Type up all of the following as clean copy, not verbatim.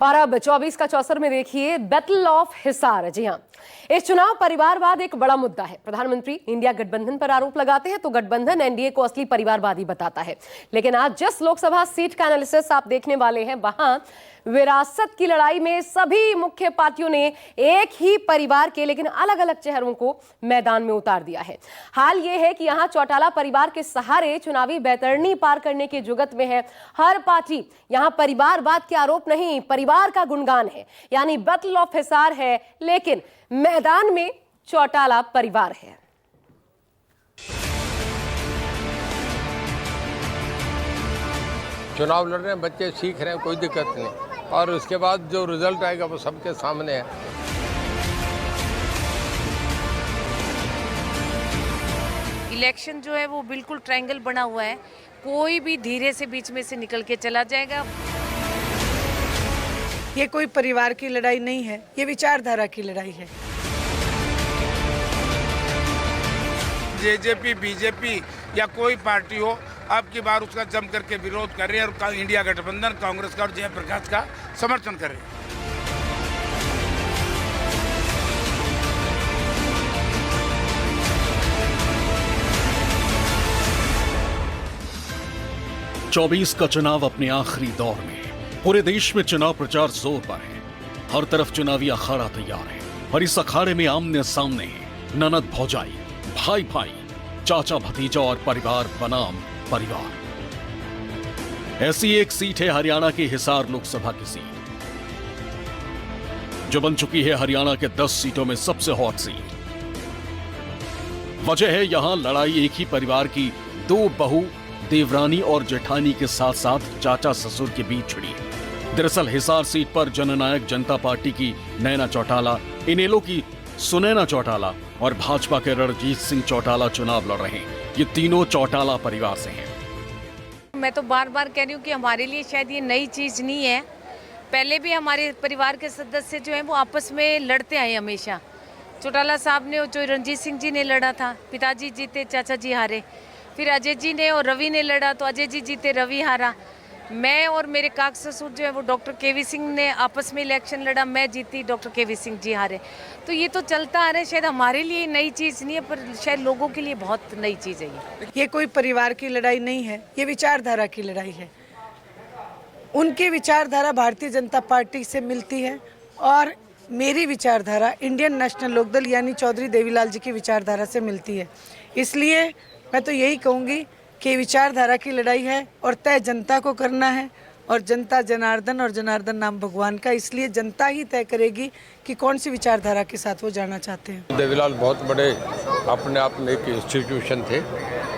और अब 24 का चौसर में देखिए बैटल ऑफ हिसार। जी हां, इस चुनाव परिवारवाद एक बड़ा मुद्दा है। प्रधानमंत्री इंडिया गठबंधन पर आरोप लगाते हैं तो गठबंधन एनडीए को असली परिवारवादी बताता है। लेकिन आज जिस लोकसभा सीट का एनालिसिस आप देखने वाले हैं, वहां विरासत की लड़ाई में सभी मुख्य पार्टियों ने एक ही परिवार के लेकिन अलग अलग चेहरों को मैदान में उतार दिया है। हाल यह है कि यहां चौटाला परिवार के सहारे चुनावी बैतरणी पार करने की जुगत में है। हर पार्टी यहां परिवारवाद के आरोप नहीं, परिवार का गुणगान है, यानी बैटल ऑफ हिसार है, लेकिन मैदान में चौटाला परिवार है। चुनाव लड़ रहे हैं बच्चे, सीख रहे हैं, कोई दिक्कत नहीं। और उसके बाद जो रिजल्ट आएगा वो सबके सामने है। इलेक्शन जो है वो बिल्कुल ट्रायंगल बना हुआ है, कोई भी धीरे से बीच में से निकल के चला जाएगा। ये कोई परिवार की लड़ाई नहीं है, ये विचारधारा की लड़ाई है। जेजेपी, बीजेपी या कोई पार्टी हो, अब की बार उसका जम करके विरोध कर रहे हैं और इंडिया गठबंधन कांग्रेस का और जयप्रकाश का समर्थन कर रहे हैं। चौबीस का चुनाव अपने आखिरी दौर में है। पूरे देश में चुनाव प्रचार जोर पर है। हर तरफ चुनावी अखाड़ा तैयार है और इस अखाड़े में आमने सामने है ननद भौजाई, भाई भाई, चाचा भतीजा और परिवार बनाम परिवार। ऐसी एक सीट है हरियाणा की हिसार लोकसभा की सीट, जो बन चुकी है हरियाणा के 10 सीटों में सबसे हॉट सीट। वजह है यहां लड़ाई एक ही परिवार की दो बहू देवरानी और जेठानी के साथ साथ चाचा ससुर के बीच छिड़ी है। दरअसल हिसार सीट पर जननायक जनता पार्टी की नैना चौटाला, इनेलो की सुनैना चौटाला और भाजपा के रणजीत सिंह चौटाला चुनाव लड़ रहे हैं। ये तीनों चौटाला परिवार से हैं। मैं तो बार बार कह रही हूँ कि हमारे लिए शायद ये नई चीज़ नहीं है। पहले भी हमारे परिवार के सदस्य जो हैं वो आपस में लड़ते आए हमेशा। चौटाला साहब ने, जो रणजीत सिंह जी ने लड़ा था, पिताजी जीते, चाचा जी हारे। फिर अजय जी ने और रवि ने लड़ा तो अजय जी जीते, रवि हारा। मैं और मेरे काक ससुर जो है वो डॉक्टर केवी सिंह ने आपस में इलेक्शन लड़ा, मैं जीती, डॉक्टर केवी सिंह जी हारे। तो ये तो चलता आ रहा है। शायद हमारे लिए नई चीज़ नहीं है, पर शायद लोगों के लिए बहुत नई चीज़ है ये कोई परिवार की लड़ाई नहीं है, ये विचारधारा की लड़ाई है। उनकी विचारधारा भारतीय जनता पार्टी से मिलती है और मेरी विचारधारा इंडियन नेशनल लोकदल यानी चौधरी देवीलाल जी की विचारधारा से मिलती है। इसलिए मैं तो यही कहूँगी कि विचारधारा की लड़ाई है और तय जनता को करना है, और जनता जनार्दन और जनार्दन नाम भगवान का, इसलिए जनता ही तय करेगी कि कौन सी विचारधारा के साथ वो जाना चाहते हैं। देवीलाल बहुत बड़े अपने आप में एक इंस्टीट्यूशन थे,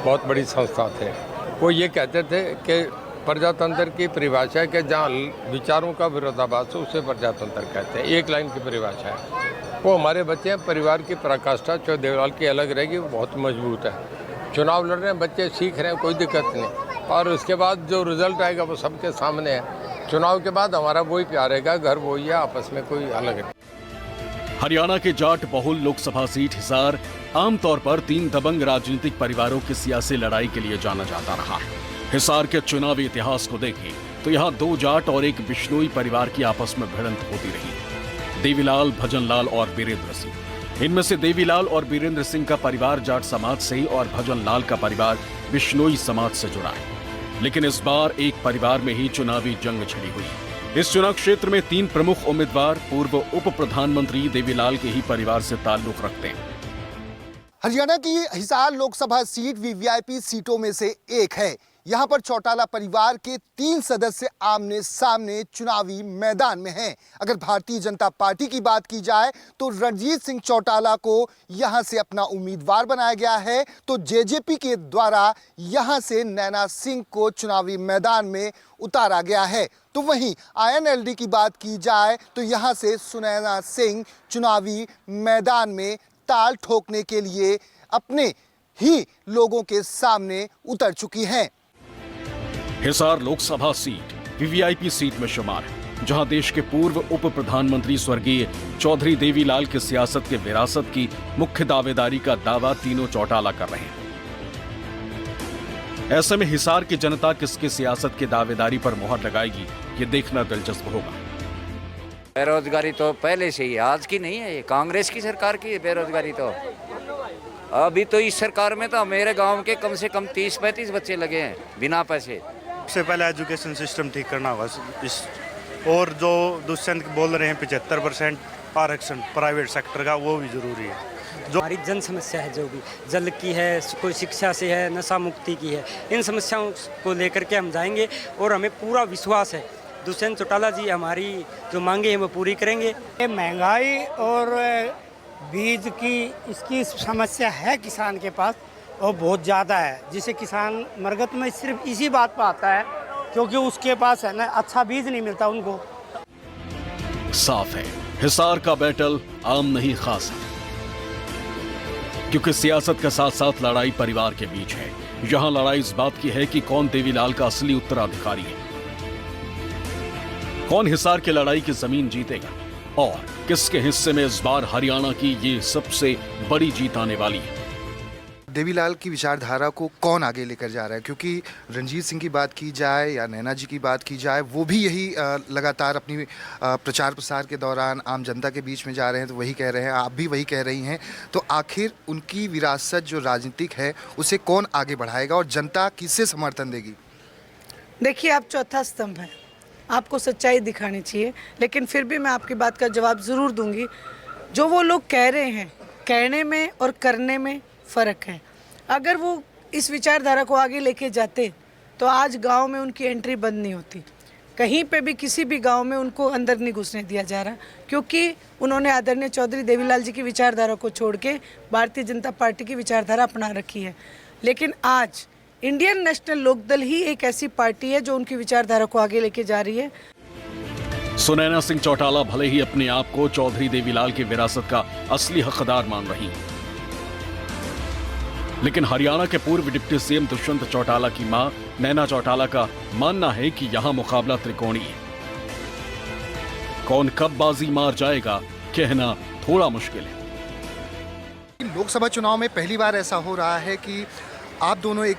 बहुत बड़ी संस्था थे। वो ये कहते थे कि प्रजातंत्र की परिभाषा है कि जहाँ विचारों का विरोधाभास हो उसे प्रजातंत्र कहते हैं। एक लाइन की परिभाषा है। वो हमारे बच्चे हैं, परिवार की पराकाष्ठा जो देवीलाल की अलग रहेगी, वो बहुत मजबूत है। चुनाव लड़ रहे हैं बच्चे, सीख रहे हैं, कोई दिक्कत नहीं। और उसके बाद जो रिजल्ट आएगा वो सबके सामने है। चुनाव के बाद हमारा वही प्यार रहेगा, घर वही है, आपस में कोई अलग नहीं। हरियाणा के जाट बहुल लोकसभा सीट हिसार आमतौर पर 3 दबंग राजनीतिक परिवारों की सियासी लड़ाई के लिए जाना जाता रहा है। हिसार के चुनावी इतिहास को देखें तो यहाँ 2 जाट और एक बिश्नोई परिवार की आपस में भिड़ंत होती रही। देवीलाल, भजनलाल और वीरेंद्र सिंह। इनमें से देवीलाल और वीरेंद्र सिंह का परिवार जाट समाज से ही और भजनलाल का परिवार बिश्नोई समाज से जुड़ा है। लेकिन इस बार एक परिवार में ही चुनावी जंग छिड़ी हुई। इस चुनाव क्षेत्र में 3 प्रमुख उम्मीदवार पूर्व उप प्रधानमंत्री देवीलाल के ही परिवार से ताल्लुक रखते हैं। हरियाणा की हिसार लोकसभा सीट वीवीआईपी सीटों में से एक है। यहाँ पर चौटाला परिवार के 3 सदस्य आमने सामने चुनावी मैदान में हैं। अगर भारतीय जनता पार्टी की बात की जाए तो रणजीत सिंह चौटाला को यहाँ से अपना उम्मीदवार बनाया गया है, तो जेजेपी के द्वारा यहाँ से नैना सिंह को चुनावी मैदान में उतारा गया है। तो वहीं आईएनएलडी की बात की जाए तो यहाँ से सुनैना सिंह चुनावी मैदान में ताल ठोकने के लिए अपने ही लोगों के सामने उतर चुकी हैं। Hisar Lok Sabha seat VVIP seat में शुमार है, जहां देश के पूर्व उप प्रधानमंत्री स्वर्गीय चौधरी देवीलाल की सियासत के विरासत की मुख्य दावेदारी का दावा तीनों चौटाला कर रहे हैं। ऐसे में हिसार की जनता किसकी सियासत की दावेदारी पर मुहर लगाएगी, ये देखना दिलचस्प होगा। बेरोजगारी तो पहले से ही, आज की नहीं है, ये कांग्रेस की सरकार की है बेरोजगारी तो। अभी तो इस सरकार में तो मेरे गांव के कम से कम 30-35 बच्चे लगे हैं बिना पैसे। सबसे पहले एजुकेशन सिस्टम ठीक करना होगा इस, और जो दुष्यंत बोल रहे हैं 75% आरक्षण प्राइवेट सेक्टर का, वो भी जरूरी है। जो हमारी जन समस्या है, जो भी जल की है, कोई शिक्षा से है, नशा मुक्ति की है, इन समस्याओं को लेकर के हम जाएंगे और हमें पूरा विश्वास है दुष्यंत चौटाला जी हमारी जो मांगे हैं वो पूरी करेंगे। महंगाई और बीज की इसकी समस्या है किसान के पास और बहुत ज़्यादा है, जिसे किसान मरगत में सिर्फ इसी बात पर आता है क्योंकि उसके पास है ना अच्छा बीज नहीं मिलता उनको। साफ है, हिसार का बैटल आम नहीं खास है, क्योंकि सियासत के साथ साथ लड़ाई परिवार के बीच है। यहां लड़ाई इस बात की है कि कौन देवीलाल का असली उत्तराधिकारी है, कौन हिसार की लड़ाई की जमीन जीतेगा और किसके हिस्से में इस बार हरियाणा की ये सबसे बड़ी जीत आने वाली है। देवीलाल की विचारधारा को कौन आगे लेकर जा रहा है, क्योंकि रणजीत सिंह की बात की जाए या नैना जी की बात की जाए, वो भी यही लगातार अपनी प्रचार प्रसार के दौरान आम जनता के बीच में जा रहे हैं, तो वही कह रहे हैं, आप भी वही कह रही हैं। तो आखिर उनकी विरासत जो राजनीतिक है उसे कौन आगे बढ़ाएगा और जनता किससे समर्थन देगी? देखिए, आप चौथा स्तंभ हैं, आपको सच्चाई दिखानी चाहिए, लेकिन फिर भी मैं आपकी बात का जवाब ज़रूर दूंगी। जो वो लोग कह रहे हैं, कहने में और करने में फ़र्क है। अगर वो इस विचारधारा को आगे लेके जाते तो आज गांव में उनकी एंट्री बंद नहीं होती, कहीं पे भी किसी भी गांव में उनको अंदर नहीं घुसने दिया जा रहा, क्योंकि उन्होंने आदरणीय चौधरी देवीलाल जी की विचारधारा को छोड़ के भारतीय जनता पार्टी की विचारधारा अपना रखी है। लेकिन आज इंडियन नेशनल लोकदल ही एक ऐसी पार्टी है जो उनकी विचारधारा को आगे लेके जा रही है। सुनैना सिंह चौटाला भले ही अपने आप को चौधरी देवीलाल की विरासत का असली हकदार मान रही हैं, लेकिन हरियाणा के पूर्व डिप्टी सीएम दुष्यंत चौटाला की मां नैना चौटाला का मानना है कि यहां मुकाबला त्रिकोणीय है। कौन कब बाजी मार जाएगा कहना थोड़ा मुश्किल है। लोकसभा चुनाव में पहली बार ऐसा हो रहा है कि आप दोनों एक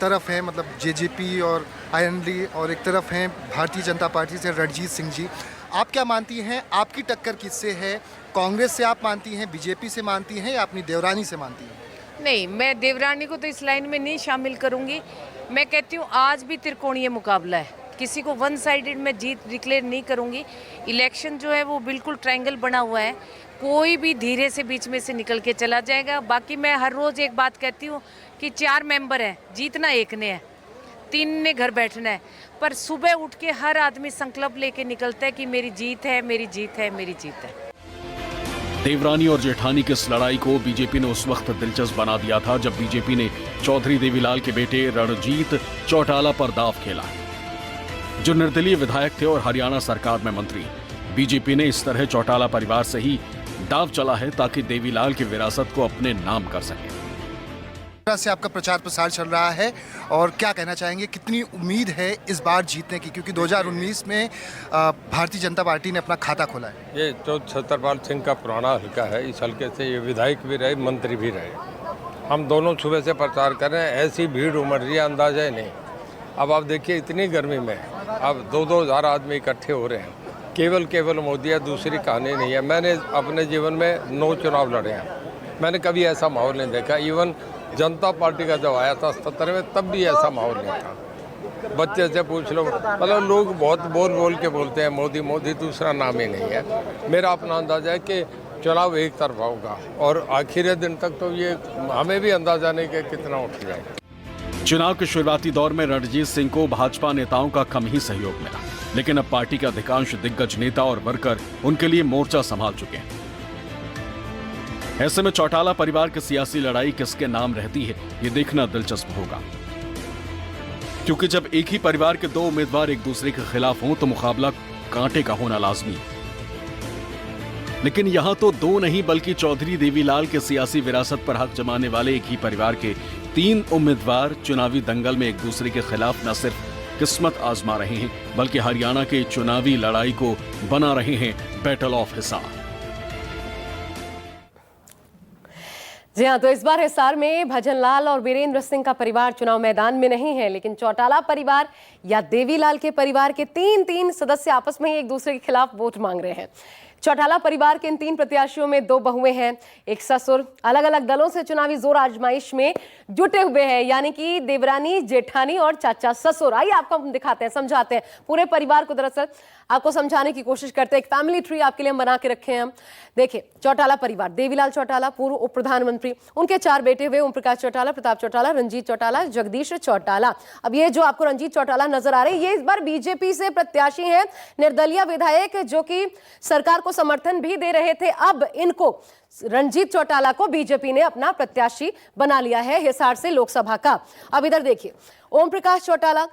तरफ हैं, मतलब जेजेपी और आईएनडी, और एक तरफ हैं भारतीय जनता पार्टी से रणजीत सिंह जी। आप क्या मानती हैं, आपकी टक्कर किससे है? कांग्रेस से आप मानती हैं, बीजेपी से मानती हैं या अपनी देवरानी से मानती हैं? नहीं, मैं देवरानी को तो इस लाइन में नहीं शामिल करूंगी। मैं कहती हूँ आज भी त्रिकोणीय मुकाबला है, किसी को वन साइडेड मैं जीत डिक्लेयर नहीं करूंगी। इलेक्शन जो है वो बिल्कुल ट्रायंगल बना हुआ है, कोई भी धीरे से बीच में से निकल के चला जाएगा। बाकी मैं हर रोज़ एक बात कहती हूँ कि 4 मेंबर हैं, जीतना एक ने है, 3 ने घर बैठना है, पर सुबह उठ के हर आदमी संकल्प लेके निकलता है कि मेरी जीत है, मेरी जीत है, मेरी जीत है। देवरानी और जेठानी की इस लड़ाई को बीजेपी ने उस वक्त दिलचस्प बना दिया था जब बीजेपी ने चौधरी देवीलाल के बेटे रणजीत चौटाला पर दाव खेला, जो निर्दलीय विधायक थे और हरियाणा सरकार में मंत्री। बीजेपी ने इस तरह चौटाला परिवार से ही दाव चला है ताकि देवीलाल की विरासत को अपने नाम कर सके। से आपका प्रचार प्रसार चल रहा है और क्या कहना चाहेंगे, कितनी उम्मीद है इस बार जीतने की, क्योंकि 2019 में भारतीय जनता पार्टी ने अपना खाता खोला है? ये तो छतरपाल सिंह का पुराना हल्का है, इस हल्के से ये विधायक भी रहे, मंत्री भी रहे। हम दोनों सुबह से प्रचार कर रहे हैं, ऐसी भीड़ उमड़ रही है, अंदाजा ही नहीं। अब आप देखिए, इतनी गर्मी में अब 2-2 हज़ार आदमी इकट्ठे हो रहे हैं। केवल मोदी है, दूसरी कहानी नहीं है। मैंने अपने जीवन में 9 चुनाव लड़े हैं, मैंने कभी ऐसा माहौल नहीं देखा। इवन जनता पार्टी का जब आया था 77 में, तब भी ऐसा माहौल नहीं था। बच्चे से पूछ लो, मतलब लोग बहुत बोल के बोलते हैं मोदी मोदी, दूसरा नाम ही नहीं है। मेरा अपना अंदाजा है कि चुनाव एक तरफा होगा और आखिरी दिन तक तो ये हमें भी अंदाजा नहीं कि कितना उठ जाएगा। चुनाव के शुरुआती दौर में रणजीत सिंह को भाजपा नेताओं का कम ही सहयोग मिला, लेकिन अब पार्टी के अधिकांश दिग्गज नेता और वर्कर उनके लिए मोर्चा संभाल चुके हैं। ऐसे में चौटाला परिवार की सियासी लड़ाई किसके नाम रहती है, ये देखना दिलचस्प होगा, क्योंकि जब एक ही परिवार के 2 उम्मीदवार एक दूसरे के खिलाफ हों तो मुकाबला कांटे का होना लाजमी है। लेकिन यहां तो 2 नहीं बल्कि चौधरी देवीलाल के सियासी विरासत पर हक जमाने वाले एक ही परिवार के 3 उम्मीदवार चुनावी दंगल में एक दूसरे के खिलाफ न सिर्फ किस्मत आजमा रहे हैं, बल्कि हरियाणा के चुनावी लड़ाई को बना रहे हैं बैटल ऑफ हिसार। जी हाँ, तो इस बार हिसार में भजनलाल और वीरेंद्र सिंह का परिवार चुनाव मैदान में नहीं है, लेकिन चौटाला परिवार या देवीलाल के परिवार के तीन सदस्य आपस में ही एक दूसरे के खिलाफ वोट मांग रहे हैं। चौटाला परिवार के इन 3 प्रत्याशियों में 2 बहुएं हैं, एक ससुर। अलग अलग दलों से चुनावी जोर आजमाइश में जुटे हुए हैं, यानी कि देवरानी जेठानी और चाचा ससुर। आइए आपको हम दिखाते हैं, समझाते हैं पूरे परिवार को। दरअसल आपको समझाने की कोशिश करते हैं, एक फैमिली ट्री आपके लिए हम बना के रखे हैं हम। देखिए, चौटाला परिवार, देवीलाल चौटाला पूर्व उप प्रधानमंत्री, उनके 4 बेटे हुए, ओम प्रकाश चौटाला, प्रताप चौटाला, रंजीत चौटाला, जगदीश चौटाला। अब ये जो आपको रंजीत चौटाला नजर आ रहे हैं, ये इस बार बीजेपी से प्रत्याशी हैं, निर्दलीय विधायक जो कि सरकार को समर्थन भी दे रहे थे। अब इनको रंजीत चौटाला को बीजेपी ने अपना प्रत्याशी बना लिया है हिसार से लोकसभा का। अब इधर देखिए, ओम प्रकाश चौटाला,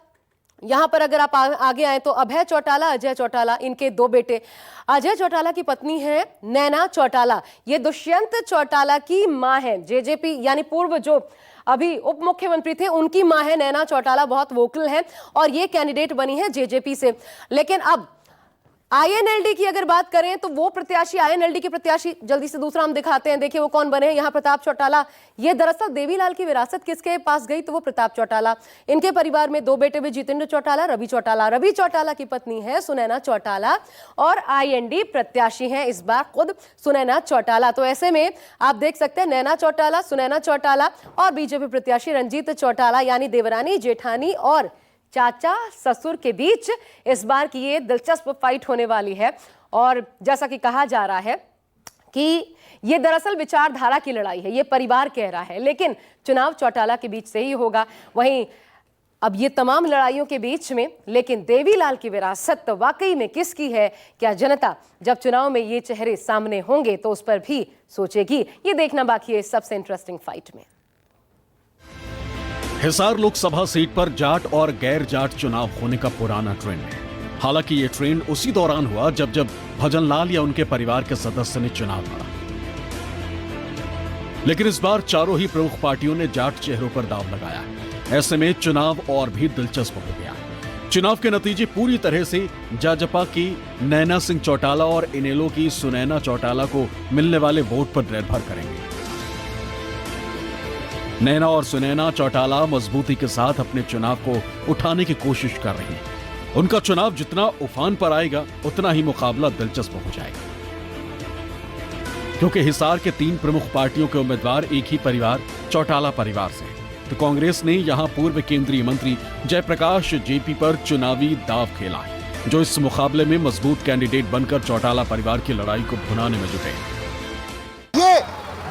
यहां पर अगर आप आगे आए तो अभय चौटाला, अजय चौटाला, इनके 2 बेटे। अजय चौटाला की पत्नी है नैना चौटाला, ये दुष्यंत चौटाला की मां है। जेजेपी यानी पूर्व जो अभी उप मुख्यमंत्री थे, उनकी मां है नैना चौटाला, बहुत वोकल है और ये कैंडिडेट बनी है जेजेपी से। लेकिन अब आईएनएलडी की अगर बात करें तो वो प्रत्याशी, आईएनएलडी के प्रत्याशी, जल्दी से दूसरा हम दिखाते हैं। देखिए वो कौन बने हैं यहाँ, प्रताप चौटाला। ये दरअसल देवीलाल की विरासत किसके पास गई तो वो प्रताप चौटाला। इनके परिवार में 2 बेटे भी, जितेंद्र चौटाला, रवि चौटाला। रवि चौटाला की पत्नी है सुनैना चौटाला और आईएनडी प्रत्याशी हैं इस बार खुद सुनैना चौटाला। तो ऐसे में आप देख सकते हैं नैना चौटाला, सुनैना चौटाला और बीजेपी प्रत्याशी रंजीत चौटाला, यानी देवरानी जेठानी और चाचा ससुर के बीच इस बार की ये दिलचस्प फाइट होने वाली है। और जैसा कि कहा जा रहा है कि ये दरअसल विचारधारा की लड़ाई है, ये परिवार कह रहा है, लेकिन चुनाव चौटाला के बीच से ही होगा। वहीं अब ये तमाम लड़ाइयों के बीच में लेकिन देवीलाल की विरासत वाकई में किसकी है, क्या जनता जब चुनाव में ये चेहरे सामने होंगे तो उस पर भी सोचेगी, ये देखना बाकी है सबसे इंटरेस्टिंग फाइट में। हिसार लोकसभा सीट पर जाट और गैर जाट चुनाव होने का पुराना ट्रेंड है। हालांकि ये ट्रेंड उसी दौरान हुआ जब भजनलाल या उनके परिवार के सदस्य ने चुनाव लड़ा। लेकिन इस बार चारों ही प्रमुख पार्टियों ने जाट चेहरों पर दांव लगाया। ऐसे में चुनाव और भी दिलचस्प हो गया। चुनाव के नतीजे पूरी तरह से जाजपा की नैना सिंह चौटाला और इनेलो की सुनैना चौटाला को मिलने वाले वोट पर निर्भर करेंगे। नैना और सुनैना चौटाला मजबूती के साथ अपने चुनाव को उठाने की कोशिश कर रही हैं। उनका चुनाव जितना उफान पर आएगा उतना ही मुकाबला दिलचस्प हो जाएगा, क्योंकि हिसार के 3 प्रमुख पार्टियों के उम्मीदवार एक ही परिवार चौटाला परिवार से हैं। तो कांग्रेस ने यहां पूर्व केंद्रीय मंत्री जयप्रकाश जेपी पर चुनावी दांव खेला है, जो इस मुकाबले में मजबूत कैंडिडेट बनकर चौटाला परिवार की लड़ाई को भुनाने में जुटे हैं।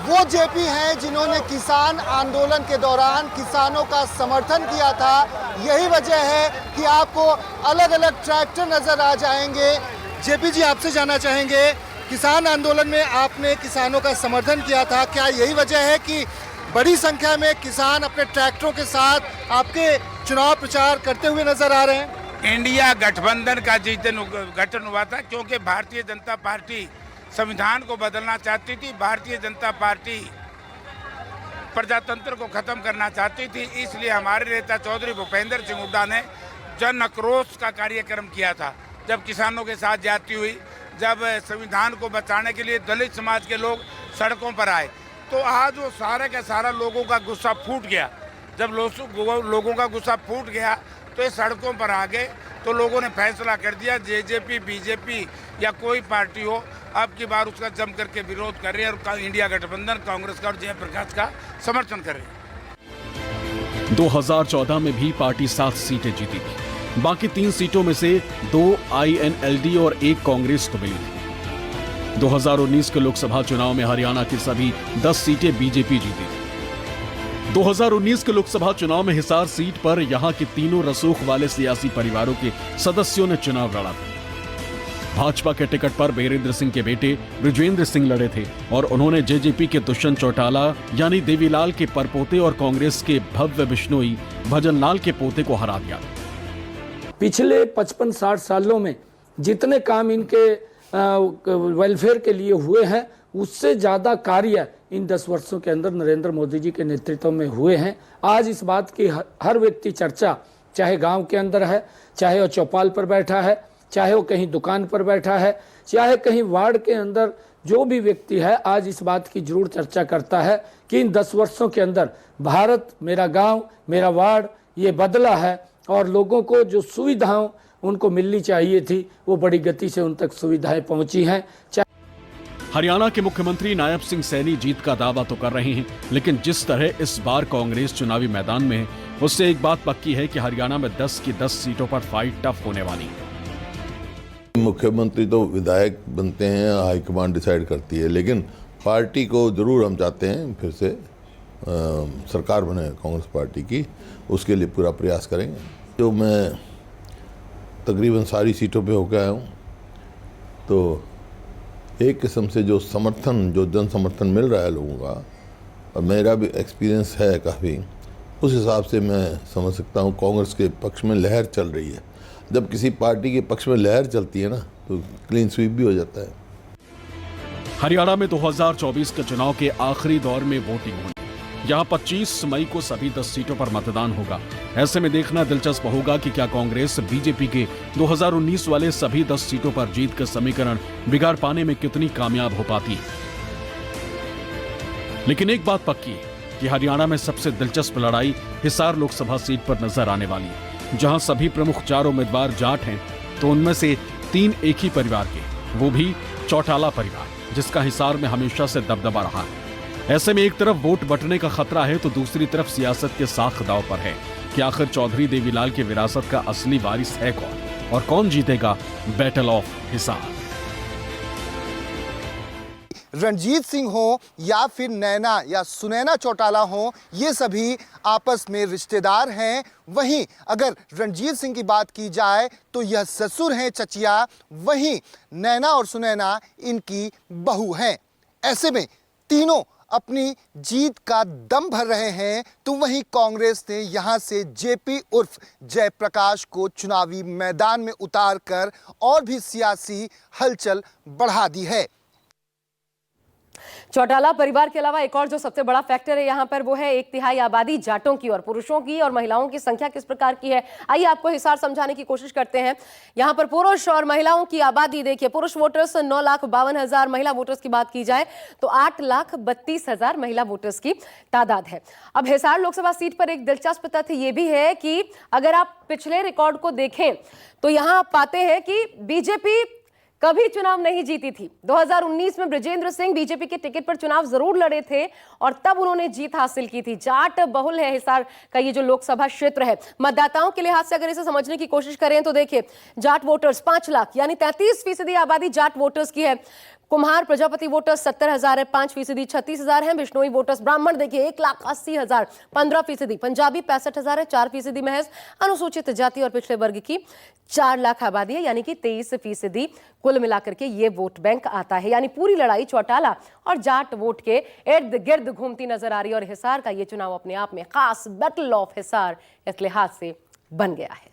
वो जेपी हैं जिन्होंने किसान आंदोलन के दौरान किसानों का समर्थन किया था। यही वजह है कि आपको अलग अलग ट्रैक्टर नजर आ जाएंगे। जेपी जी, आपसे जानना चाहेंगे, किसान आंदोलन में आपने किसानों का समर्थन किया था, क्या यही वजह है कि बड़ी संख्या में किसान अपने ट्रैक्टरों के साथ आपके चुनाव प्रचार करते हुए नजर आ रहे हैं? इंडिया गठबंधन का गठन हुआ था क्योंकि भारतीय जनता पार्टी संविधान को बदलना चाहती थी, भारतीय जनता पार्टी प्रजातंत्र को खत्म करना चाहती थी। इसलिए हमारे नेता चौधरी भूपेंद्र सिंह हुड्डा ने जन आक्रोश का कार्यक्रम किया था। जब किसानों के साथ ज्यादती हुई, जब संविधान को बचाने के लिए दलित समाज के लोग सड़कों पर आए, तो आज वो सारे का सारा लोगों का गुस्सा फूट गया। जब लोगों का गुस्सा फूट गया तो ये सड़कों पर आ गए। तो लोगों ने फैसला कर दिया, जेजेपी बीजेपी या कोई पार्टी हो, अब की बार उसका जम करके विरोध कर रहे हैं और इंडिया गठबंधन कांग्रेस का और जयप्रकाश का समर्थन कर रहे हैं। 2014 में भी पार्टी 7 सीटें जीती थी। बाकी 3 सीटों में से 2 आईएनएलडी और 1 कांग्रेस को मिली थी। 2019 के लोकसभा चुनाव में हरियाणा की सभी 10 सीटें बीजेपी जीती थी। 2019 के लोकसभा चुनाव में हिसार सीट पर यहां के तीनों रसूख वाले सियासी परिवारों के सदस्यों ने चुनाव लड़ा था। भाजपा के टिकट पर वीरेंद्र सिंह के बेटे बृजेंद्र सिंह लड़े थे और उन्होंने जेजेपी के दुष्यंत चौटाला यानी देवीलाल के परपोते और कांग्रेस के भव्य बिश्नोई भजनलाल के पोते को हरा दिया। पिछले 55-60 सालों में जितने काम इनके वेलफेयर के लिए हुए हैं, उससे ज्यादा कार्य इन 10 वर्षों के अंदर नरेंद्र मोदी जी के नेतृत्व में हुए हैं। आज इस बात की हर व्यक्ति चर्चा, चाहे गांव के अंदर है, चाहे वो चौपाल पर बैठा है, चाहे वो कहीं दुकान पर बैठा है, चाहे कहीं वार्ड के अंदर जो भी व्यक्ति है, आज इस बात की जरूर चर्चा करता है कि इन 10 वर्षों के अंदर भारत, मेरा गांव, मेरा वार्ड ये बदला है और लोगों को जो सुविधाएं उनको मिलनी चाहिए थी वो बड़ी गति से उन तक सुविधाएं पहुंची हैं। हरियाणा के मुख्यमंत्री नायब सिंह सैनी जीत का दावा तो कर रहे हैं, लेकिन जिस तरह इस बार कांग्रेस चुनावी मैदान में है, उससे एक बात पक्की है कि हरियाणा में 10 की 10 सीटों पर फाइट टफ होने वाली है। मुख्यमंत्री तो विधायक बनते हैं, हाईकमान डिसाइड करती है, लेकिन पार्टी को जरूर हम चाहते हैं फिर से सरकार बने कांग्रेस पार्टी की, उसके लिए पूरा प्रयास करेंगे। जो मैं तकरीबन सारी सीटों पे होकर आया हूँ, तो एक किस्म से जो समर्थन, जो जन समर्थन मिल रहा है लोगों का, और मेरा भी एक्सपीरियंस है काफ़ी, उस हिसाब से मैं समझ सकता हूँ कांग्रेस के पक्ष में लहर चल रही है। जब किसी पार्टी के पक्ष में लहर चलती है ना, तो क्लीन स्वीप भी हो जाता है। हरियाणा में 2024 के चुनाव के आखिरी दौर में वोटिंग होगी। यहाँ 25 मई को सभी 10 सीटों पर मतदान होगा। ऐसे में देखना दिलचस्प होगा कि क्या कांग्रेस बीजेपी के 2019 वाले सभी 10 सीटों पर जीत का समीकरण बिगाड़ पाने में कितनी कामयाब हो पाती है। लेकिन एक बात पक्की है कि हरियाणा में सबसे दिलचस्प लड़ाई हिसार लोकसभा सीट पर नजर आने वाली है। जहां सभी प्रमुख 4 उम्मीदवार जाट हैं, तो उनमें से 3 एक ही परिवार के, वो भी चौटाला परिवार, जिसका हिसार में हमेशा से दबदबा रहा है। ऐसे में एक तरफ वोट बंटने का खतरा है, तो दूसरी तरफ सियासत के साख दांव पर है कि आखिर चौधरी देवीलाल की विरासत का असली वारिस है कौन और कौन जीतेगा बैटल ऑफ हिसार। रणजीत सिंह हो या फिर नैना या सुनैना चौटाला हो, ये सभी आपस में रिश्तेदार हैं। वहीं अगर रणजीत सिंह की बात की जाए तो यह ससुर हैं चचिया, वहीं नैना और सुनैना इनकी बहू हैं। ऐसे में तीनों अपनी जीत का दम भर रहे हैं। तो वहीं कांग्रेस ने यहां से जेपी उर्फ जयप्रकाश को चुनावी मैदान में उतारकर और भी सियासी हलचल बढ़ा दी है। चौटाला परिवार के अलावा एक और जो सबसे बड़ा फैक्टर है यहाँ पर, वो है 1/3 आबादी जाटों की, और पुरुषों की और महिलाओं की संख्या किस प्रकार की है, आइए आपको हिसार समझाने की कोशिश करते हैं। यहाँ पर पुरुष और महिलाओं की आबादी देखिए, पुरुष वोटर्स 9,52,000, महिला वोटर्स की बात की जाए तो 8,32,000 महिला वोटर्स की तादाद है। अब हिसार लोकसभा सीट पर एक दिलचस्प तथ्य ये भी है कि अगर आप पिछले रिकॉर्ड को देखें तो यहाँ आप पाते हैं कि बीजेपी कभी चुनाव नहीं जीती थी। 2019 में बृजेंद्र सिंह बीजेपी के टिकट पर चुनाव जरूर लड़े थे और तब उन्होंने जीत हासिल की थी। जाट बहुल है हिसार का ये जो लोकसभा क्षेत्र है। मतदाताओं के लिहाज से अगर इसे समझने की कोशिश करें तो देखिए, जाट वोटर्स 5 लाख यानी 33% आबादी जाट वोटर्स की है। कुम्हार प्रजापति वोटर्स 70,000 है, 5% 36,000 है। बिश्नोई वोटर्स ब्राह्मण देखिए 1,80,000, 15%। पंजाबी 65,000 है, 4% महज। अनुसूचित जाति और पिछड़े वर्ग की 4 लाख आबादी है, यानी कि 23% कुल मिलाकर के ये वोट बैंक आता है। यानी पूरी लड़ाई चौटाला और जाट वोट के इर्द गिर्द घूमती नजर आ रही है और हिसार का ये चुनाव अपने आप में खास बैटल ऑफ हिसार इस लिहाज से बन गया है।